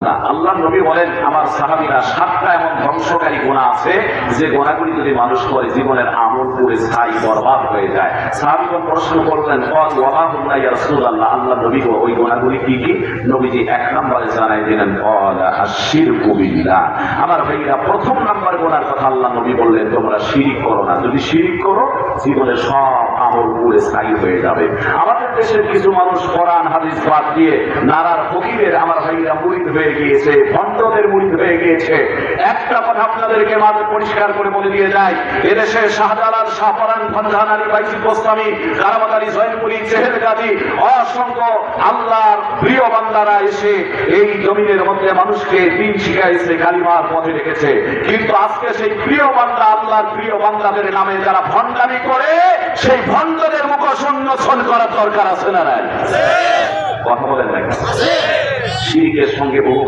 আল্লাহ নবী বলেন আমার সাহাবীরা 7টা এমন ধ্বংসকারী গুনাহ আছে যে গুনাহগুলি যদি মানুষ করে জীবনের আমল পুরো ছাই বরবাদ হয়ে যায়। সাহাবীগণ প্রশ্ন করলেন ওয়া হুন্না ইয়া রাসূলুল্লাহ, আল্লাহ নবী গো ওই গুনাহগুলি কি কি? নবীজি 1 নম্বরে জানাই দিলেন আশ-শিরকু বিল্লাহ। আমার ভাইরা প্রথম নাম্বার গুনাহর কথা আল্লাহ নবী বললেন তোমরা শিরক করো না। যদি শিরক করো জীবনের সব আমল পুরো ছাই হয়ে যাবে। আমাদের দেশের কিছু মানুষ কোরআন হাদিস বাদ দিয়ে নারার ফকিরের আমার ভাইরা মুরিদ হয়ে গিয়েছে, ভণ্ডদের মুরিদ হয়ে গিয়েছে। একটা কথা আপনাদেরকে মাঝে পরিষ্কার করে বলে দিয়ে যায়, এদেশে শাহজালাল, শাহপরান, ভান্ডারি, বাইজিদ গোস্তামি, কারামাত আলী, জয়নপুরি, চেহেল গাজী, অসংখ্য আল্লাহর প্রিয় বান্দারা এসে এই জমিনের মধ্যে মানুষকে দিন শিখাইছে, কালিমার পথে রেখেছে। কিন্তু আজকে সেই প্রিয় বান্দা, আল্লাহর প্রিয় বান্দাদের নামে যারা ভণ্ডামি করে, সেই ভণ্ডদের মুখ উন্মোচন করার দরকার আছে না? কথা বলেন না? শিরকের সঙ্গে বহু